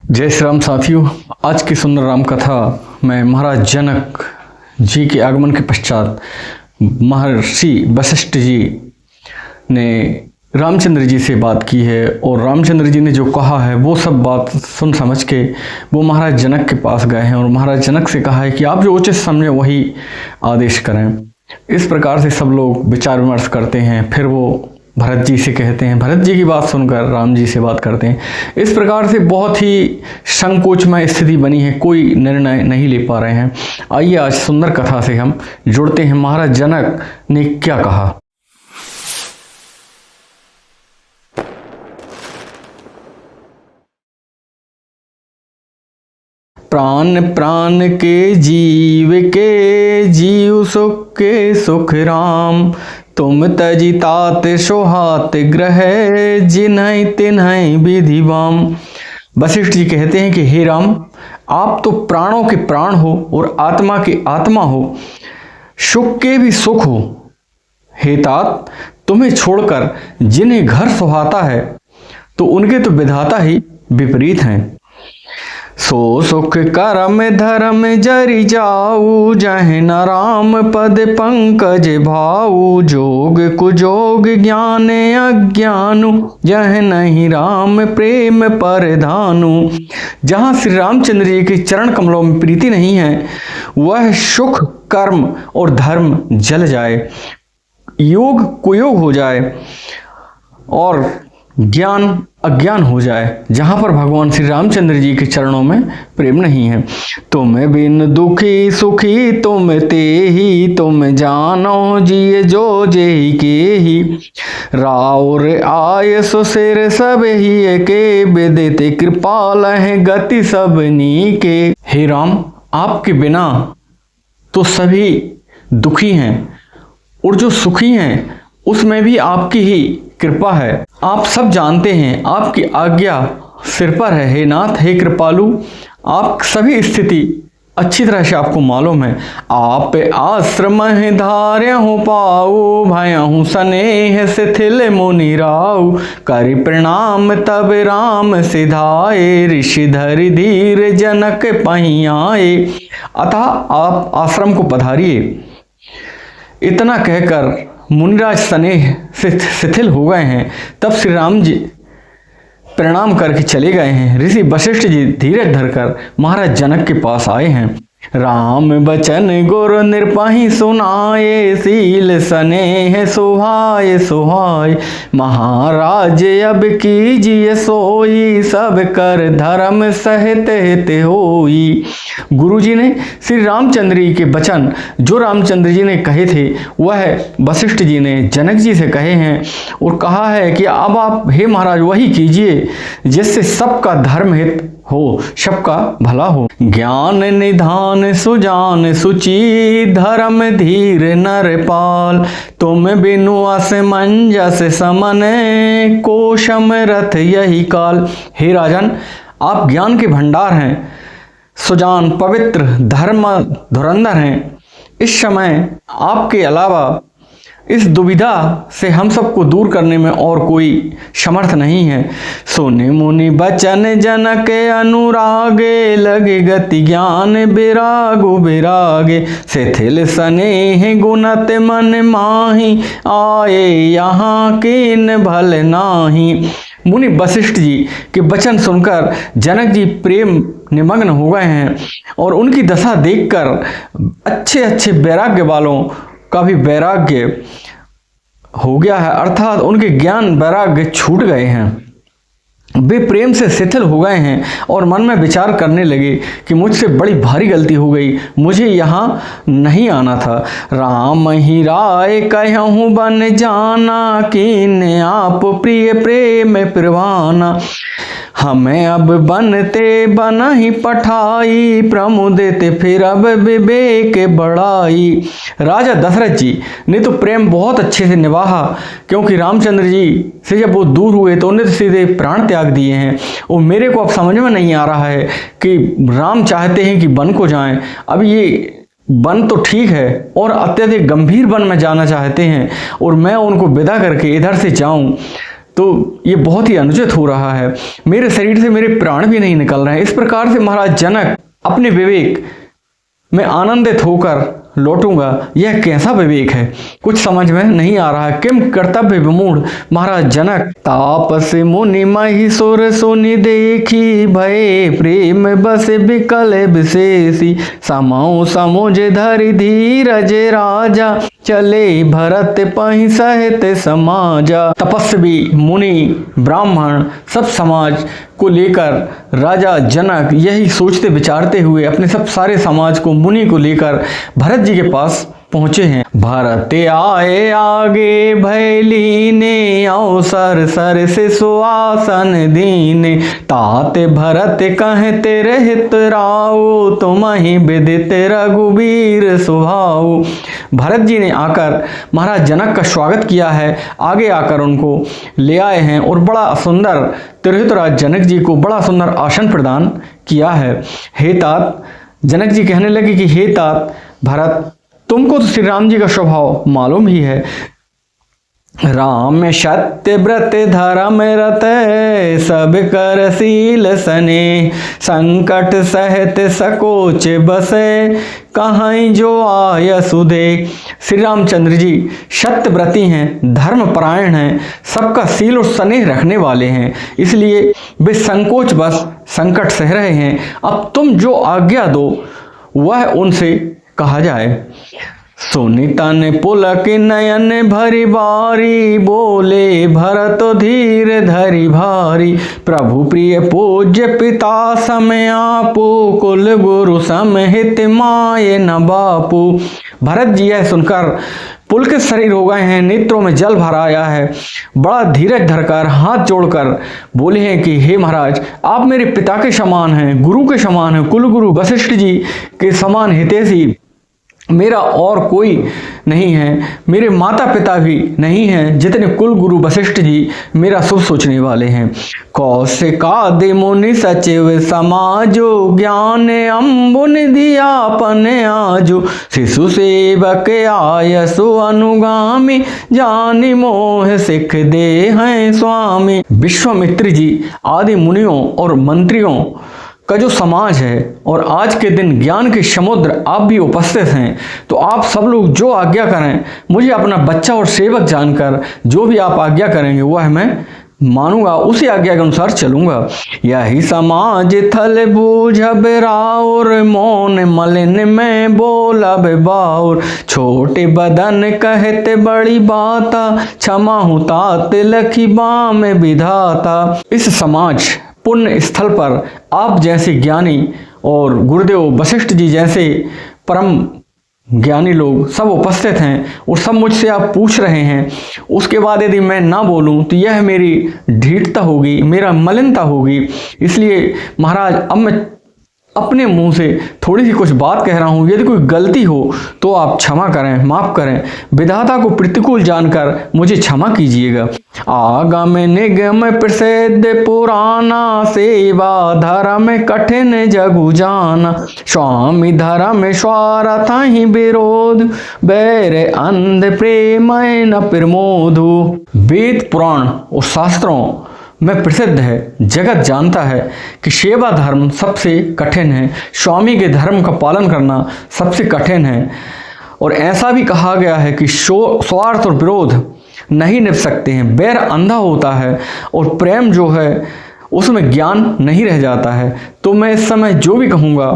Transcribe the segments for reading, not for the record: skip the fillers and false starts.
जय श्री राम साथियों। आज की सुंदर राम कथा में महाराज जनक जी के आगमन के पश्चात महर्षि वशिष्ठ जी ने रामचंद्र जी से बात की है और रामचंद्र जी ने जो कहा है वो सब बात सुन समझ के वो महाराज जनक के पास गए हैं और महाराज जनक से कहा है कि आप जो उचित समझे वही आदेश करें। इस प्रकार से सब लोग विचार विमर्श करते हैं। फिर वो भरत जी से कहते हैं, भरत जी की बात सुनकर राम जी से बात करते हैं। इस प्रकार से बहुत ही संकोचमय स्थिति बनी है, कोई निर्णय नहीं ले पा रहे हैं। आइए आज सुंदर कथा से हम जुड़ते हैं। महाराज जनक ने क्या कहा। प्राण प्राण के जीव सुख के सुख राम, तुम तजी तात सोहात ग्रह, जिन्है तिन्है विधि वाम। वशिष्ठ जी कहते हैं कि हे राम, आप तो प्राणों के प्राण हो और आत्मा के आत्मा हो, सुख के भी सुख हो। हे तात, तुम्हें छोड़कर जिन्हें घर सुहाता है तो उनके तो विधाता ही विपरीत हैं। सो सुख करम धर्म जरि जाऊ, जहि न राम पद पंकज भाऊ। जोग कुजोग ज्ञान अज्ञानु, जह नहीं राम प्रेम परधानु। जहाँ श्री रामचंद्र जी के चरण कमलों में प्रीति नहीं है, वह सुख कर्म और धर्म जल जाए, योग कुयोग हो जाए और ज्ञान अज्ञान हो जाए। जहाँ पर भगवान श्री रामचंद्र जी के चरणों में प्रेम नहीं है। तुम बिन दुखी सुखी तुम ते ही, तुम जानो जिये जो जेहि के ही। राउर आय सो सिर सब ही के, विदित कृपाल है गति सबनी के। हे राम, आपके बिना तो सभी दुखी हैं और जो सुखी हैं उसमें भी आपकी ही कृपा है। आप सब जानते हैं, आपकी आज्ञा सिर पर है। हे नाथ, हे कृपालु, आप सभी स्थिति अच्छी तरह से आपको मालूम है। आप आश्रम धार्यहु पाऊ, भयहु स्नेह शिथिल मुनि राऊ। करि प्रणाम तब राम सिधाए, ऋषि धरि धीर जनक पहि आए। अतः आप आश्रम को पधारिए। इतना कहकर मुनिराज स्नेह से शिथिल हो गए हैं। तब श्री राम जी प्रणाम करके चले गए हैं। ऋषि वशिष्ठ जी धीरज धरकर महाराज जनक के पास आए हैं। राम बचन गुर निरपहि सुनाए, शील स्नेह सुहाय सुहाय। महाराज अब कीजिए सोई, सब कर धर्म सहित हित होई। गुरु जी ने श्री रामचंद्र जी के वचन जो रामचंद्र जी ने कहे थे वह वशिष्ठ जी ने जनक जी से कहे हैं और कहा है कि अब आप हे महाराज वही कीजिए जिससे सबका धर्म हित हो, सबका भला हो। ज्ञान निधान सुजान सुचि, धर्म धीर नरपाल। तुम बिनु असमंजस समन, को समरथ यही काल। हे राजन, आप ज्ञान के भंडार हैं, सुजान पवित्र धर्म धुरंधर हैं। इस समय आपके अलावा इस दुविधा से हम सबको दूर करने में और कोई समर्थ नहीं है। सुने मुनि बचन जनक अनुरागे, लगे गति ज्ञान विरागो विरागे। शिथिल स्नेह गुणत मन माही, आए यहाँ कीन भल नाही। मुनि वशिष्ठ जी के वचन सुनकर जनक जी प्रेम निमग्न हो गए हैं और उनकी दशा देखकर अच्छे अच्छे वैराग्य वालों का भी वैराग्य हो गया है, अर्थात उनके ज्ञान वैराग्य छूट गए हैं। वे प्रेम से शिथिल हो गए हैं और मन में विचार करने लगे कि मुझसे बड़ी भारी गलती हो गई, मुझे यहाँ नहीं आना था। राम ही राय कहूँ बन जाना, कीन आप प्रिय प्रेम प्रवाना। हमें अब बनते बना ही पठाई, प्रमुदित फिर अब विवेक बढ़ाई। राजा दशरथ जी ने तो प्रेम बहुत अच्छे से निभाया, क्योंकि रामचंद्र जी से जब वो दूर हुए तो उन्हें तो सीधे प्राण त्याग दिए हैं। और मेरे को अब समझ में नहीं आ रहा है कि राम चाहते हैं कि वन को जाएं। अब ये वन तो ठीक है और अत्यधिक गंभीर वन में जाना चाहते हैं और मैं उनको विदा करके इधर से जाऊं तो ये बहुत ही अनुचित हो रहा है, मेरे शरीर से मेरे प्राण भी नहीं निकल रहे हैं। इस प्रकार से महाराज जनक अपने विवेक में आनंदित होकर लौटूंगा, यह कैसा विवेक है, कुछ समझ में नहीं आ रहा है। किम कर्तव्य विमूढ़ महाराज जनक। तापस मुनि महिषुर सुनि देखी, भय प्रेम बस विकल विशेषी, समौ समुझ धरि धीरज राजा, चले भरत पहि सहित समाजा। तपस्वी मुनि ब्राह्मण सब समाज को लेकर राजा जनक यही सोचते विचारते हुए अपने सब सारे समाज को, मुनि को लेकर भरत जी के पास पहुंचे हैं। भरत आए आगे भैली ने, अवसर सर से सुआसन दीने, तात भरत कहते रहित राऊ, तुम्हि विदित रघुबीर सुभाऊ। भरत जी ने आकर महाराज जनक का स्वागत किया है, आगे आकर उनको ले आए हैं और बड़ा सुंदर तिरहुतराज जनक जी को बड़ा सुंदर आसन प्रदान किया है। हे तात, जनक जी कहने लगे कि हे तात भरत, तुमको तो श्री राम जी का स्वभाव मालूम ही है। राम सत्य व्रत धर्म रत, सब कर शील सने, संकट सहत सकोच बसे, कहीं जो आय सुधे। श्री रामचंद्र जी सत्य व्रती हैं, धर्म परायण हैं, सबका शील और स्नेह रखने वाले हैं, इसलिए वे संकोच बस संकट सह रहे हैं। अब तुम जो आज्ञा दो वह उनसे कहा जाए। सुनितन पुलक नयन भरी बारी, बोले भरत धीर धरि भारी, प्रभु प्रिय पूज्य पिता समय आपू, कुल गुरु समहित माय न बापू। भरत जी यह सुनकर पुलकित शरीर हो गए हैं, नेत्रों में जल भर आया है, बड़ा धीरज धरकर हाथ जोड़कर बोले हैं कि हे महाराज, आप मेरे पिता के समान हैं, गुरु के समान हैं, कुल गुरु वशिष्ठ जी के समान हितैषी मेरा और कोई नहीं है, मेरे माता पिता भी नहीं हैं जितने कुल गुरु वशिष्ठ जी मेरा शुभ सोचने वाले हैं। कौशिकादि मुनि सचिव समाजो, ज्ञान अम्बुन दियापन आजो, शिशु सेवक आयसु अनुगामी, जानि मोह सिख दे हैं स्वामी। विश्वामित्र जी आदि मुनियों और मंत्रियों का जो समाज है और आज के दिन ज्ञान के समुद्र आप भी उपस्थित हैं, तो आप सब लोग जो आज्ञा करें, मुझे अपना बच्चा और सेवक जानकर जो भी आप आज्ञा करेंगे वह मैं मानूंगा, उसी आज्ञा के अनुसार चलूंगा। यही समाज थल बूझब राउर, मौन मलिन में बोलब बाउर, छोटे बदन कहते बड़ी बाता, क्षमा हूँ तात लखी बाम विधाता। इस समाज पुण्य स्थल पर आप जैसे ज्ञानी और गुरुदेव वशिष्ठ जी जैसे परम ज्ञानी लोग सब उपस्थित हैं और सब मुझसे आप पूछ रहे हैं, उसके बाद यदि मैं ना बोलूं तो यह मेरी ढीठता होगी, मेरा मलिनता होगी। इसलिए महाराज अब मैं अपने मुंह से थोड़ी सी कुछ बात कह रहा हूँ, यदि कोई गलती हो तो आप क्षमा करें, माफ़ करें, विधाता को प्रतिकूल जानकर मुझे क्षमा कीजिएगा। आगम निगम प्रसिद्ध पुराना, सेवा धर्म कठिन जगु जाना, स्वामी धर्म स्वार्थ ही विरोध, बैर अंध प्रेम न प्रमोदु। वेद पुराण और शास्त्रों में प्रसिद्ध है, जगत जानता है कि सेवा धर्म सबसे कठिन है, स्वामी के धर्म का पालन करना सबसे कठिन है। और ऐसा भी कहा गया है कि स्वार्थ और विरोध नहीं निभ सकते हैं, बैर अंधा होता है और प्रेम जो है उसमें ज्ञान नहीं रह जाता है। तो मैं इस समय जो भी कहूँगा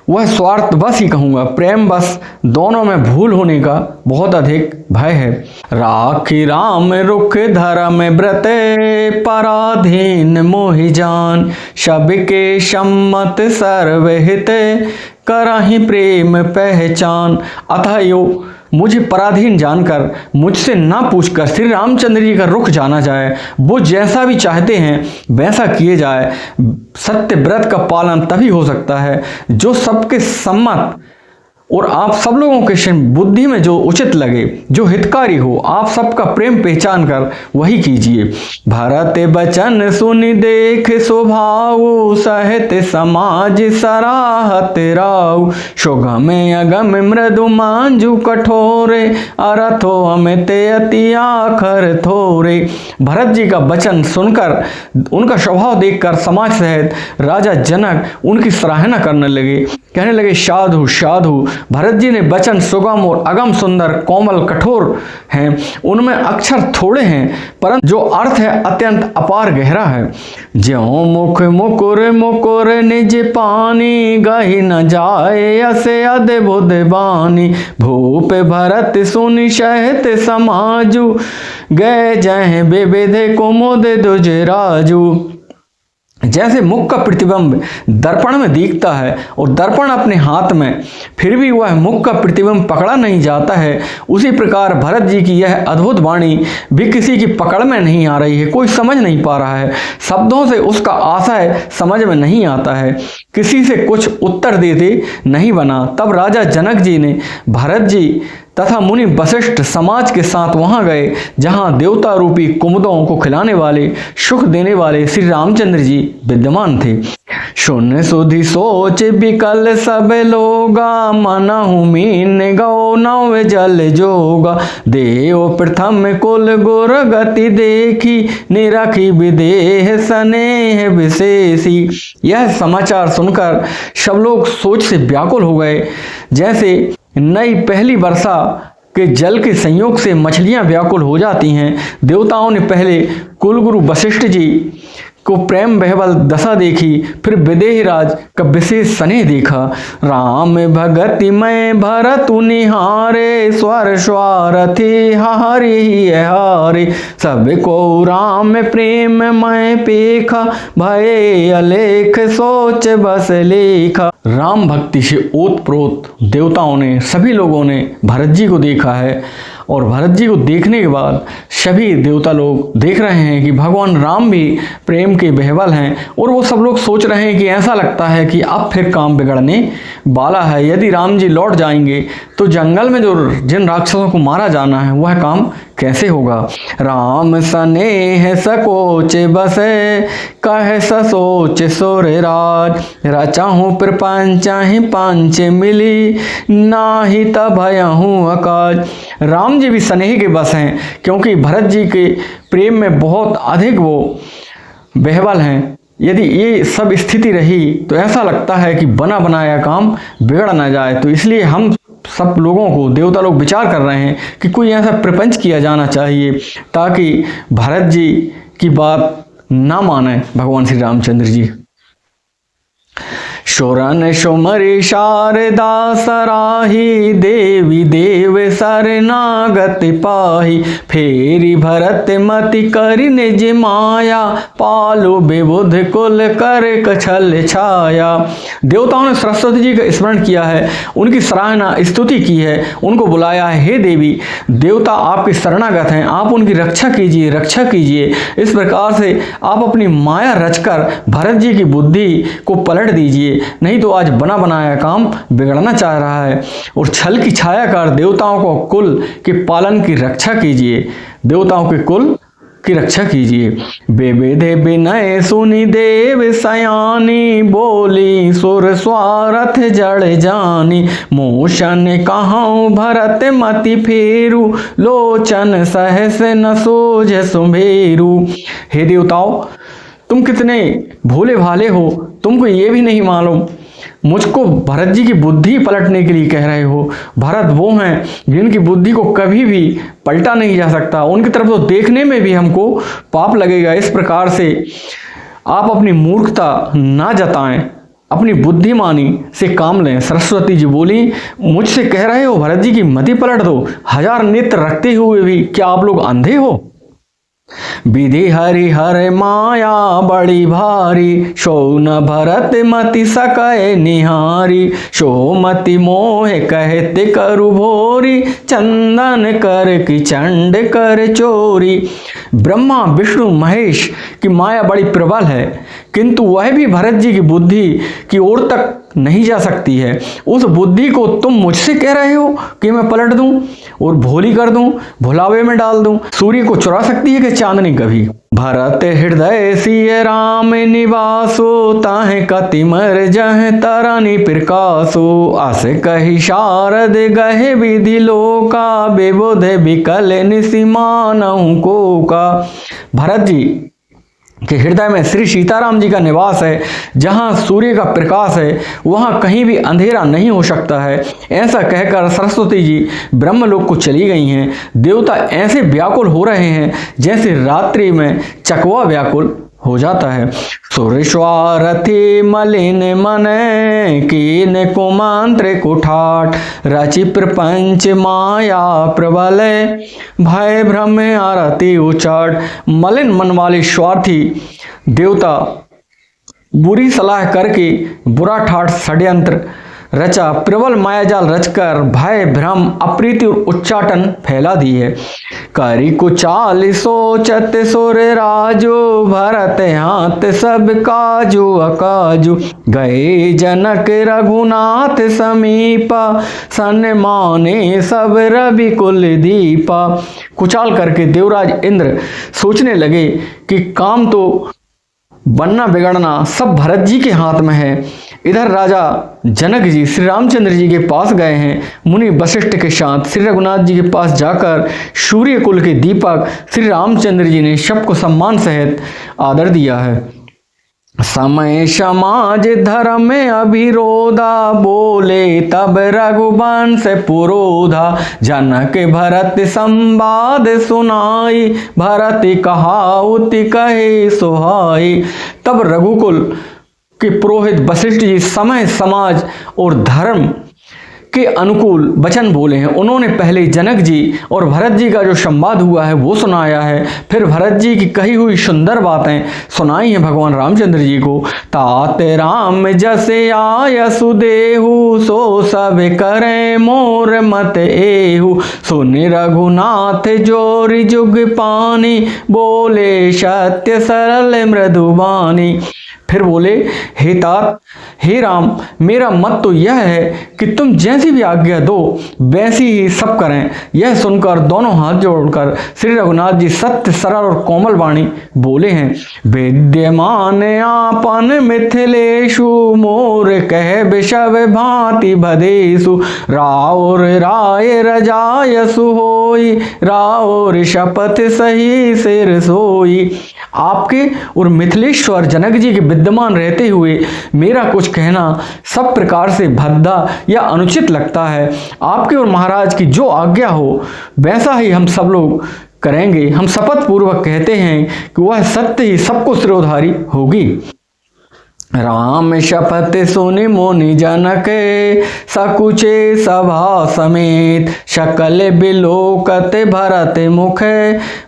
वह स्वार्थ बस ही कहूँगा, प्रेम बस, दोनों में भूल होने का बहुत अधिक भय है। राखी राम रुख धर्म व्रत, पराधीन मोहि जान, सबके सम्मत सर्वहित, करहि प्रेम पहचान। अतः यो मुझे पराधीन जानकर, मुझसे ना पूछकर श्री रामचंद्र जी का रुख जाना जाए, वो जैसा भी चाहते हैं वैसा किए जाए। सत्य व्रत का पालन तभी हो सकता है जो सबके सम्मत और आप सब लोगों के बुद्धि में जो उचित लगे, जो हितकारी हो, आप सबका प्रेम पहचान कर वही कीजिए। भरत बचन सुनि देख स्वभाव, सहत समाज सराहत राव। सुगम अगम मृदु मांजू कठोरे, अरथो अमित अति आखर थोरे। भरत जी का वचन सुनकर, उनका स्वभाव देखकर समाज सहित राजा जनक उनकी सराहना करने लगे, कहने लगे साधु साधु। भरत जी ने वचन सुगम और अगम सुंदर कोमल कठोर हैं, उनमें अक्षर थोड़े हैं परंतु जो अर्थ है अत्यंत अपार गहरा है। ज्यों मुख मुकुर मुकुर निज पानी, गहि न जाए असे अद्भुत बानी। भूप भरत सुनि सहत समाजु, गए जह विविध कुमुद दुज राजू। जैसे मुख का प्रतिबिंब दर्पण में दिखता है और दर्पण अपने हाथ में, फिर भी वह मुख का प्रतिबिंब पकड़ा नहीं जाता है, उसी प्रकार भरत जी की यह अद्भुत वाणी भी किसी की पकड़ में नहीं आ रही है, कोई समझ नहीं पा रहा है, शब्दों से उसका आशय समझ में नहीं आता है, किसी से कुछ उत्तर देते नहीं बना। तब राजा जनक जी ने भरत जी तथा मुनि वशिष्ठ समाज के साथ वहां गए जहां देवता रूपी कुमुदों को खिलाने वाले, सुख देने वाले श्री रामचंद्र जी विद्यमान थे। शून्य सुधि सोच विकल सब लोगा, मनहु मीन गौ नव जल जोगा। देव प्रथम कुल गुर गति देखी, निरखी विदेह स्नेह विशेषी। यह समाचार सुनकर सब लोग सोच से व्याकुल हो गए, जैसे नई पहली वर्षा के जल के संयोग से मछलियां व्याकुल हो जाती हैं। देवताओं ने पहले कुलगुरु वशिष्ठ जी को प्रेम बहबल दशा देखी, फिर विदेहराज का विशेष स्नेह देखा। राम भगति में भरत निहारे, स्वर स्वारथी हरि हारे। सब को राम प्रेम में पेखा, भय अलेख सोच बस लेखा। राम भक्ति से ओतप्रोत देवताओं ने, सभी लोगों ने भरत जी को देखा है और भरत जी को देखने के बाद सभी देवता लोग देख रहे हैं कि भगवान राम भी प्रेम के बहबल हैं और वो सब लोग सोच रहे हैं कि ऐसा लगता है कि अब फिर काम बिगड़ने वाला है। यदि राम जी लौट जाएंगे तो जंगल में जो जिन राक्षसों को मारा जाना है वह काम कैसे होगा। राम स्नेह सकोच बसे, कह ससोच सुर राज। रचाहूँ प्रपंच पांच मिली, नाही तभयहूँ अकाज। राम जी भी स्नेह के बस हैं, क्योंकि भरत जी के प्रेम में बहुत अधिक वो बहबल हैं। यदि ये सब स्थिति रही तो ऐसा लगता है कि बना बनाया काम बिगड़ ना जाए। तो इसलिए हम सब लोगों को, देवता लोग विचार कर रहे हैं कि कोई ऐसा प्रपंच किया जाना चाहिए ताकि भरत जी की बात ना माने भगवान श्री रामचंद्र जी। शोरन सुमरि शारदा सराही, देवी देव शरणागत पाही। फेरी भरत मति करि निज माया, पालो विबुध कुल कर कछल छाया। देवताओं ने सरस्वती जी का स्मरण किया है, उनकी सराहना स्तुति की है, उनको बुलाया है, हे देवी देवता आपके शरणागत हैं, आप उनकी रक्षा कीजिए, रक्षा कीजिए। इस प्रकार से आप अपनी माया रचकर भरत जी की बुद्धि को पलट दीजिए, नहीं तो आज बना बनाया काम बिगड़ना चाह रहा है। और छल की छाया कर देवताओं को कुल के पालन की रक्षा कीजिए, देवताओं के कुल की रक्षा कीजिए। बेबेधे विनय सुनि देव सयानी, बोली सुर स्वारथ जड़ जानी। मोशन कहाऊं भरत मति फेरू, लोचन सहस न सोझ सुमेरु। हे देवताओं, तुम कितने भोले भाले हो, तुमको ये भी नहीं मालूम मुझको भरत जी की बुद्धि पलटने के लिए कह रहे हो। भरत वो हैं जिनकी बुद्धि को कभी भी पलटा नहीं जा सकता, उनकी तरफ तो देखने में भी हमको पाप लगेगा। इस प्रकार से आप अपनी मूर्खता ना जताएं, अपनी बुद्धिमानी से काम लें। सरस्वती जी बोली, मुझसे कह रहे हो भरत जी की मति पलट दो, 1000 नेत्र रखते हुए भी क्या आप लोग अंधे हो। विधि हरि हर माया बड़ी भारी, सो न भरत मति सकय निहारी। सो मति मोह कहते करु भोरी, चंदन कर की चंड कर चोरी। ब्रह्मा विष्णु महेश की माया बड़ी प्रबल है, किंतु वह भी भरत जी की बुद्धि की ओर तक नहीं जा सकती है। उस बुद्धि को तुम मुझसे कह रहे हो कि मैं पलट दूं और भोली कर दूं, भुलावे में डाल दूं। सूर्य को चुरा सकती है कि चांदनी कभी। भरत हृदय सिय राम निवासो, ताहे कति मर जह तरनी प्रकाशो। आस कही शारद गहे विधि लोका, बेबोध बिकल निसिमानहु को का। भरत जी के हृदय में श्री सीताराम जी का निवास है। जहाँ सूर्य का प्रकाश है वहाँ कहीं भी अंधेरा नहीं हो सकता है। ऐसा कहकर सरस्वती जी ब्रह्मलोक को चली गई हैं। देवता ऐसे व्याकुल हो रहे हैं जैसे रात्रि में चकवा व्याकुल हो जाता है। सुरेश्वारथी मलिन मन कीन कुमंत्र कुठाट, रचि प्रपंच माया प्रबल, भय भ्रम आरती उचाट। मलिन मन वाले स्वार्थी देवता बुरी सलाह करके बुरा ठाठ षड्यंत्र रचा, प्रबल मायाजाल रचकर भय भ्रम अप्रीति और उच्चाटन फैला दी है। करी कुचाल सोचत सुर राजो, भरत हाथ सब काजो अकाजो। गए जनक रघुनाथ समीपा, सन्माने सब रवि कुल दीपा। कुचाल करके देवराज इंद्र सोचने लगे कि काम तो बनना बिगड़ना सब भरत जी के हाथ में है। इधर राजा जनक जी श्री रामचंद्र जी के पास गए हैं। मुनि वशिष्ठ के साथ श्री रघुनाथ जी के पास जाकर सूर्य कुल के दीपक श्री रामचंद्र जी ने सबको सम्मान सहित आदर दिया है। समय समाज धर्म में अभिरोधा, बोले तब रघुवंश पुरोधा। जनक भरत संवाद सुनाई, भरत कहाउत कहे सुहाई। तब रघुकुल के पुरोहित वशिष्ठ जी समय समाज और धर्म के अनुकूल वचन बोले हैं। उन्होंने पहले जनक जी और भरत जी का जो संवाद हुआ है वो सुनाया है, फिर भरत जी की कही हुई सुंदर बातें सुनाई हैं भगवान रामचंद्र जी को। तात राम जसे आय सुदेहु, सो सब करे मोर मत एहु। सुनि रघुनाथ जोरि जुग पानी, बोले सत्य सरल मृदुबानी। फिर बोले, हे तात, हे राम, मेरा मत तो यह है कि तुम जैसी भी आज्ञा दो वैसी ही सब करें। यह सुनकर दोनों हाथ जोड़कर श्री रघुनाथ जी सत्य सरल और कोमल वाणी बोले हैं। विद्यमान आपन मिथिलेशु, मोर कह विषव भांति भदेशु। राउर राय रजाय सुहोई, राउर शपथ सही सिर सोई। आपके और मिथिलेश्वर जनक जी के विद्यमान रहते हुए मेरा कुछ कहना सब प्रकार से भद्दा या अनुचित लगता है। आपके और महाराज की जो आज्ञा हो वैसा ही हम सब लोग करेंगे। हम शपथ पूर्वक कहते हैं कि वह सत्य ही सबको सिरोधारी होगी। राम शपथ सुनि मुनि जनक, सकुचे सभा समेत। सकल बिलोकत भरत मुख,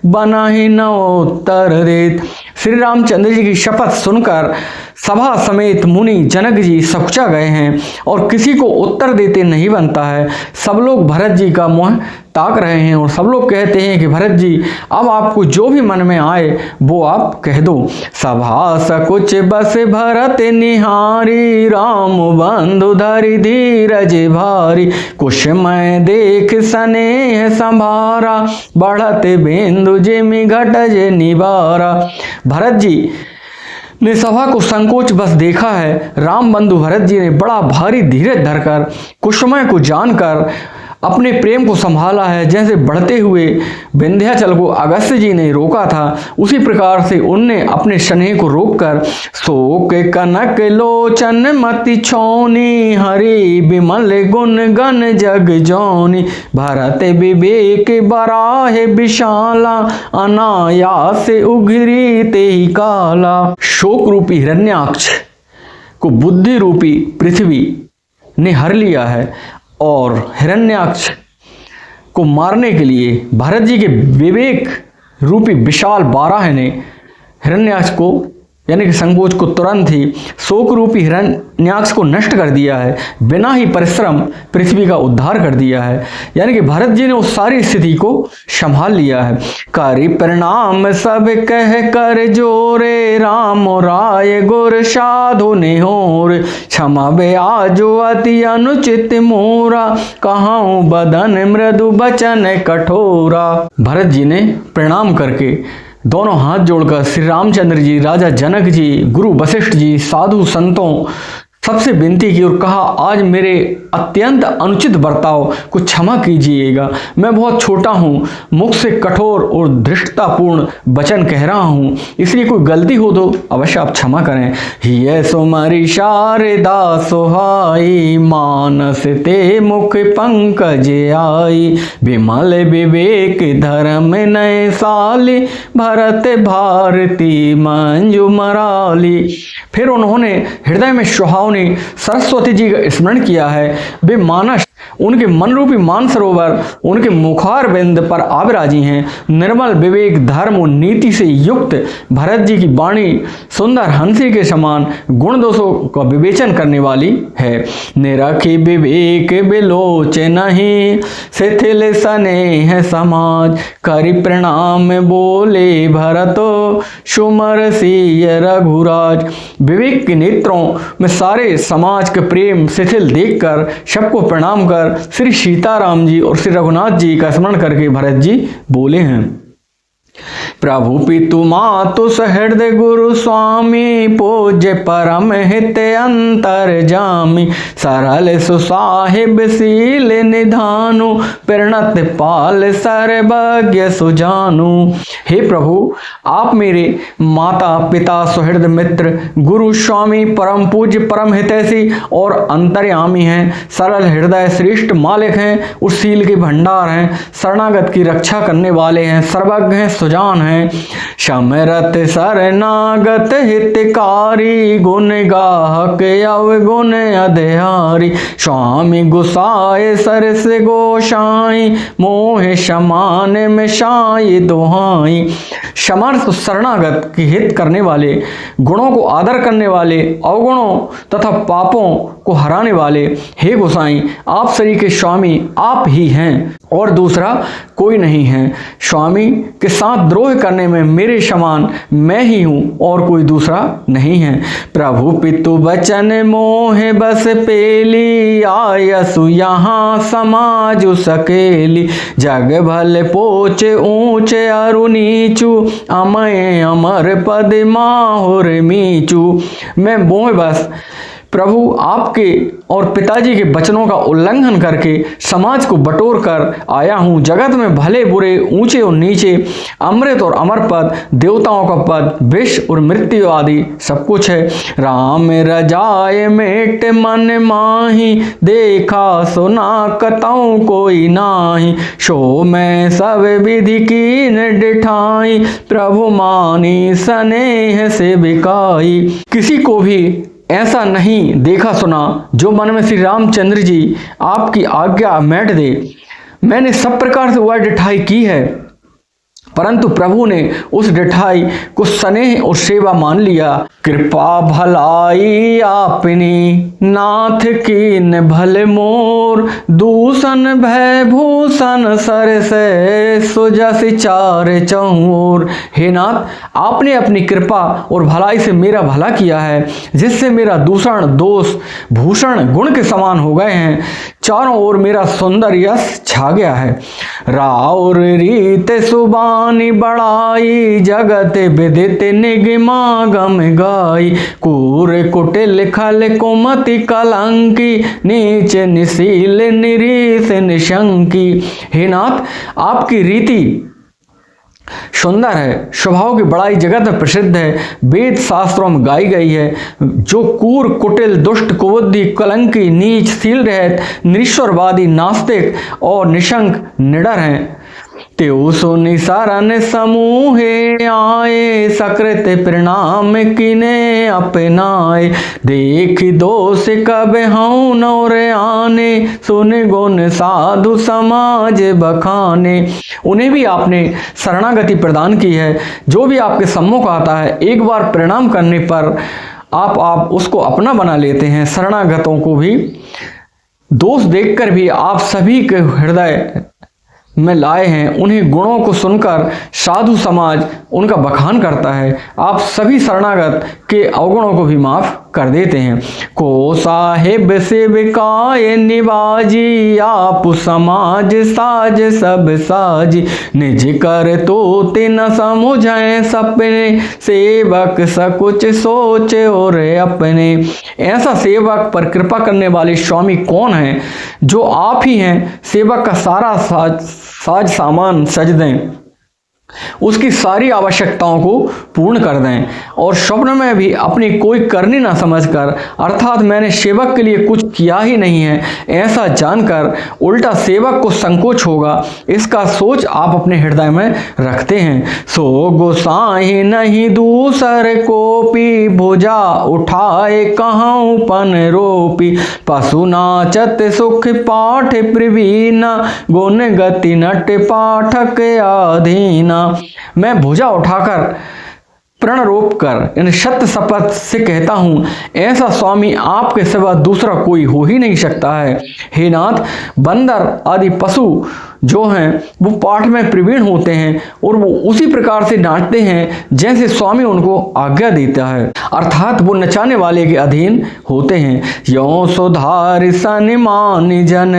बनाहि न उत्तर देत। श्री रामचंद्र जी की शपथ सुनकर सभा समेत मुनि जनक जी सकुचा गए हैं और किसी को उत्तर देते नहीं बनता है। सब लोग भरत जी का मुंह ताक रहे हैं और सब लोग कहते हैं कि भरत जी अब आपको जो भी मन में आए वो आप कह दो। सभा सकुच बस भरत निहारी, राम बंधु धरि धीरज भारी। कुशमय देख स्नेह संभारा, बढ़त बिंदु जिमि घटज निवारा। भरत जी ने सभा को संकोच बस देखा है। राम बंधु भरत जी ने बड़ा भारी धीरज धरकर कुसुमय को जानकर अपने प्रेम को संभाला है। जैसे बढ़ते हुए विंध्याचल को अगस्त्य जी ने रोका था उसी प्रकार से उनने अपने स्नेह को रोककर शोक कनक लोचन मति छौनी, हरि विमल गुण गण जग जौनी। भरत विवेक बराहे विशाला, अनायास उघरी तेहि काला। शोक रूपी हिरण्याक्ष को बुद्धि रूपी पृथ्वी ने हर लिया है और हिरण्याक्ष को मारने के लिए भरत जी के विवेक रूपी विशाल बाराह ने हिरण्याक्ष को यानी कि संकोच को तुरंत ही शोक रूपी हिरण्याक्ष को नष्ट कर दिया है, बिना ही परिश्रम पृथ्वी का उद्धार कर दिया है। यानी कि भरत जी ने उस सारी स्थिति को संभाल लिया है। करि प्रणाम सब कह कर जोरे, राम राय गुर साधु निहोर, क्षमा बे आजो अति अनुचित मोरा, कहाऊं बदन मृदु बचन कठोरा। भरत जी ने प्रणाम करके दोनों हाथ जोड़कर श्री रामचंद्र जी, राजा जनक जी, गुरु वशिष्ठ जी, साधु संतों सबसे विनती की और कहा, आज मेरे अत्यंत अनुचित बर्ताव को क्षमा कीजिएगा। मैं बहुत छोटा हूँ, मुख से कठोर और धृष्टतापूर्ण वचन कह रहा हूँ, इसलिए कोई गलती हो तो अवश्य आप क्षमा करें। हिय सुमरि शारदा सुहाई, मानस ते मुख पंकज आई, विमल विवेक धर्म नय साली, भरत भारती मंजू मराली। फिर उन्होंने हृदय में सुहावनी सरस्वती जी का स्मरण किया है। वे मानस, उनके मन रूपी मानसरोवर उनके मुखार बिंद पर आविराजी हैं। निर्मल विवेक धर्म और नीति से युक्त भरत जी की वाणी सुंदर हंसी के समान गुण दोषों का विवेचन करने वाली है। निरखी विवेक बिलोचे नहीं, शिथिल स्नेह समाज, करि प्रणाम बोले भरतो, सुमर सिय रघुराज। विवेक के नेत्रों में सारे समाज के प्रेम शिथिल देखकर सबको प्रणाम कर श्री सीताराम जी और श्री रघुनाथ जी का स्मरण करके भरत जी बोले हैं। प्रभु पितु मातु सहृदय गुरु स्वामी, पूज्य परम हित अंतर जामी, सरल सुसाहिब शील निधानु, प्रणत पाल सर्वज्ञ सुजानु। हे प्रभु, आप मेरे माता पिता सुहृद मित्र गुरु स्वामी परम पूज्य परम हितैषी और अंतर्यामी हैं, सरल हृदय श्रेष्ठ मालिक हैं, उस शील के भंडार हैं, शरणागत की रक्षा करने वाले हैं, सर्वज्ञ हैं, सुजान हैं। समरथ शरणागत हितकारी, गुण गाहक अवगुण अध्यारी, स्वामी गुसाए सरस गोसाई, मोह समान में साई दुहाई। समर्थ शरणागत की हित करने वाले, गुणों को आदर करने वाले, अवगुणों तथा पापों को हराने वाले, हे गोसाई आप शरीर के स्वामी आप ही हैं और दूसरा कोई नहीं है। स्वामी के साथ द्रोह करने में मेरे समान मैं ही हूँ और कोई दूसरा नहीं है। प्रभु पितु बचन मोह बस पेली, आयसु यहाँ समाज सकेली, जग भल पोचे ऊंचे अरु नीचू, अमय अमर पद माहुर मीचू। मैं मोह बस प्रभु आपके और पिताजी के वचनों का उल्लंघन करके समाज को बटोर कर आया हूँ। जगत में भले बुरे, ऊंचे और नीचे, अमृत और अमर पद, देवताओं का पद, विष और मृत्यु आदि सब कुछ है। राम रजाए मेट मन माही, देखा सुना कतऊ कोई नाही, सो मैं सब विधि कीन डिठाई, प्रभु मानी स्नेह से बिकाई। किसी को भी ऐसा नहीं देखा सुना जो मन में श्री रामचंद्र जी आपकी आज्ञा मेट दे। मैंने सब प्रकार से वह डिठाई की है, परंतु प्रभु ने उस डिठाई को स्नेह और सेवा मान लिया। कृपा भलाई आपनी, नाथ कीन भले मोर, दूषण भय भूषण सर से, सुजस चार चौर। हे नाथ, आपने अपनी कृपा और भलाई से मेरा भला किया है, जिससे मेरा दूषण दोष भूषण गुण के समान हो गए हैं। चारों ओर मेरा सुंदर यश छा गया है। राउर रीत सुबानी बड़ाई, जगत विदित निगमागम गाई, कूर कुटिल खल कुमति कलंकी, नीच निशील निरीस निशंकी। हे नाथ, आपकी रीति सुंदर है, स्वभाव की बड़ाई जगत में प्रसिद्ध है, वेद शास्त्रों में गाई गई है। जो कूर कुटिल दुष्ट कुबुद्धि कलंकी नीच शील रहित निरीश्वरवादी नास्तिक और निशंक निडर हैं त्यो सुनि शरण समूहे आए, सकृत प्रणाम किने अपनाए। देख दोष कब हूँ नौर आने, सुन गुण साधु समाज बखाने। उन्हें भी आपने शरणागति प्रदान की है। जो भी आपके सम्मुख आता है, एक बार प्रणाम करने पर आप उसको अपना बना लेते हैं। शरणागतों को भी दोष देखकर भी आप सभी के हृदय में लाए हैं। उन्हें गुणों को सुनकर साधु समाज उनका बखान करता है। आप सभी शरणागत के अवगुणों को भी माफ कर देते हैं। को साहेब सेविकाए निवाजी, आप समाज साज सब साजी। निज कर तो तिन समुझे सपने, सेवक सकुच सोचे और अपने। ऐसा सेवक पर कृपा करने वाले स्वामी कौन है? जो आप ही हैं। सेवक का सारा साज सामान सज दें, उसकी सारी आवश्यकताओं को पूर्ण कर दें, और स्वप्न में भी अपनी कोई करनी ना समझकर, अर्थात मैंने सेवक के लिए कुछ किया ही नहीं है ऐसा जानकर उल्टा सेवक को संकोच होगा, इसका सोच आप अपने हृदय में रखते हैं। सो गोसाई नहीं दूसर को पी, भुजा उठाए कहूँ पन रोपी। पशु नाचत सुख पाठ प्रवीणा, गुण गति नट पाठक आधीना। मैं भुजा उठाकर प्रण रोप कर इन सत्य शपथ से कहता हूँ, ऐसा स्वामी आपके सिवा दूसरा कोई हो ही नहीं सकता है। हे नाथ, बंदर आदि पशु जो हैं वो पाठ में प्रवीण होते हैं और वो उसी प्रकार से नाचते हैं जैसे स्वामी उनको आज्ञा देता है, अर्थात वो नचाने वाले के अधीन होते हैं। यों सुधार सनिमान जन,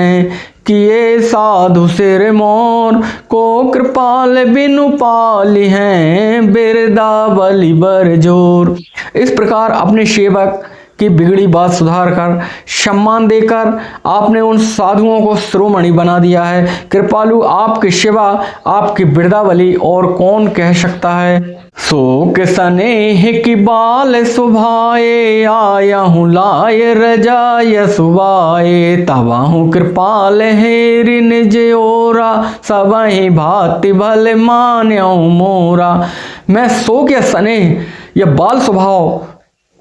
किए साधु सिर मोर, को कृपाल बिनु पाली हैं, बिरदावली बर जोर। इस प्रकार अपने सेवक की बिगड़ी बात सुधार कर, सम्मान देकर आपने उन साधुओं को शिरोमणि बना दिया है। कृपालु आपके सिवा आपकी बिरदावली और कौन कह सकता है। सो के स्नेह की बाल सुभाए, आया हूँ लाए रजाय सुबाए। तबाहू कृपाल हेरि निज ओरा, सबहि भांति भले मान्यऊ मोरा। मैं सो के स्नेह या बाल स्वभाव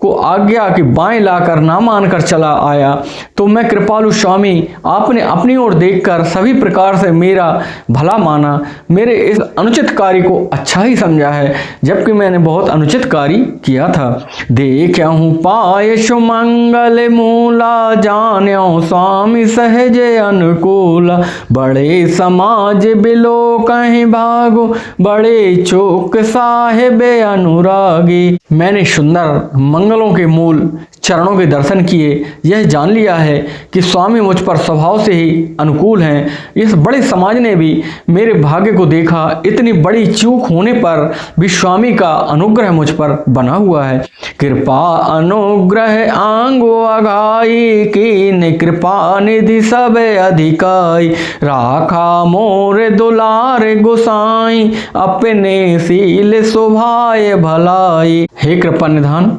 को आज्ञा की बाएं लाकर ना मानकर चला आया, तो मैं कृपालु स्वामी आपने अपनी ओर देखकर सभी प्रकार से मेरा भला माना, मेरे इस अनुचित कार्य को अच्छा ही समझा है, जबकि मैंने बहुत अनुचित कार्य किया था। देखूँ पाए सुमंगल मूला, जान्यों स्वामी सहज अनुकूला। बड़े समाज बिलो कहीं भागो, बड़े चोक साहेब अनुरागी। मैंने सुंदर मंगलों के मूल चरणों के दर्शन किए, यह जान लिया है कि स्वामी मुझ पर स्वभाव से ही अनुकूल हैं। इस बड़े समाज ने भी मेरे भाग्य को देखा, इतनी बड़ी चूक होने पर भी स्वामी का अनुग्रह मुझ पर बना हुआ है। कृपा अनुग्रह आंगो अघाई, कीन कृपा निधि सब अधिकाई। राखा मोर दुलार गोसाई, अपने सील शोभाय भलाई। हे कृपा निधान,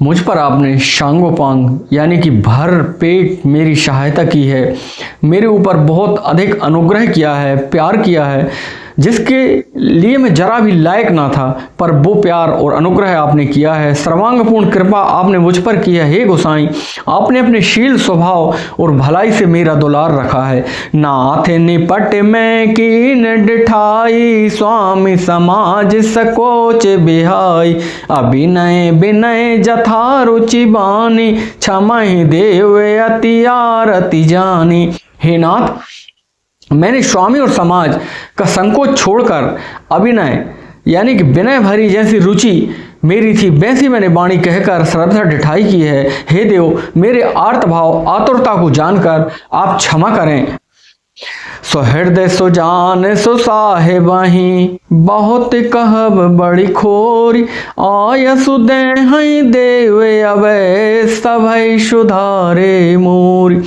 मुझ पर आपने शांगोपांग यानी कि भर पेट मेरी सहायता की है, मेरे ऊपर बहुत अधिक अनुग्रह किया है, प्यार किया है, जिसके लिए मैं जरा भी लायक ना था, पर वो प्यार और अनुग्रह आपने किया है। सर्वांगपूर्ण कृपा आपने मुझ पर की है। हे गोसाई, आपने अपने शील स्वभाव और भलाई से मेरा दुलार रखा है। नाथ निपट में कीन डिठाई, स्वामी समाज सकोच बिहाई। अभिनय विनय जथा रुचि बानी, क्षमहि देव अति आरती जानी। हे नाथ, मैंने स्वामी और समाज का संकोच छोड़कर अभिनय यानी कि विनय भरी जैसी रुचि मेरी थी वैसी मैंने वाणी कहकर श्रद्धा डिठाई की है। हे देव, मेरे आर्तभाव आतुरता को जानकर आप क्षमा करें। सो हृदय सो जान सो साहेबहि, बहुत कहब बड़ी खोरी। आय सुदेहि देव अवै, सभै सुधारे मोरी।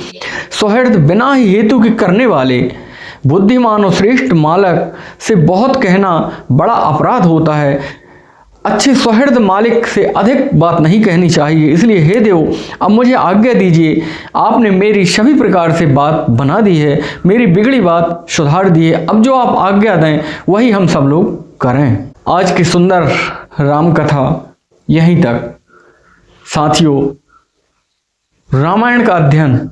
सुहृद बिना ही हेतु की करने वाले बुद्धिमान और श्रेष्ठ मालक से बहुत कहना बड़ा अपराध होता है। अच्छे सुहृद मालिक से अधिक बात नहीं कहनी चाहिए। इसलिए हे देव, अब मुझे आज्ञा दीजिए। आपने मेरी सभी प्रकार से बात बना दी है, मेरी बिगड़ी बात सुधार दी है। अब जो आप आज्ञा दें वही हम सब लोग करें। आज की सुंदर राम कथा यहीं तक। साथियों, रामायण का अध्ययन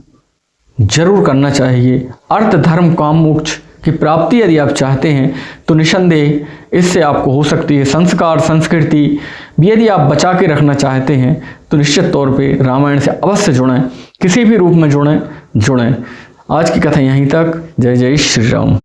जरूर करना चाहिए। अर्थ धर्म काम मोक्ष की प्राप्ति यदि आप चाहते हैं तो निसंदेह इससे आपको हो सकती है। संस्कार संस्कृति भी यदि आप बचा के रखना चाहते हैं तो निश्चित तौर पे रामायण से अवश्य जुड़ें, किसी भी रूप में जुड़ें। आज की कथा यहीं तक। जय जय श्री राम।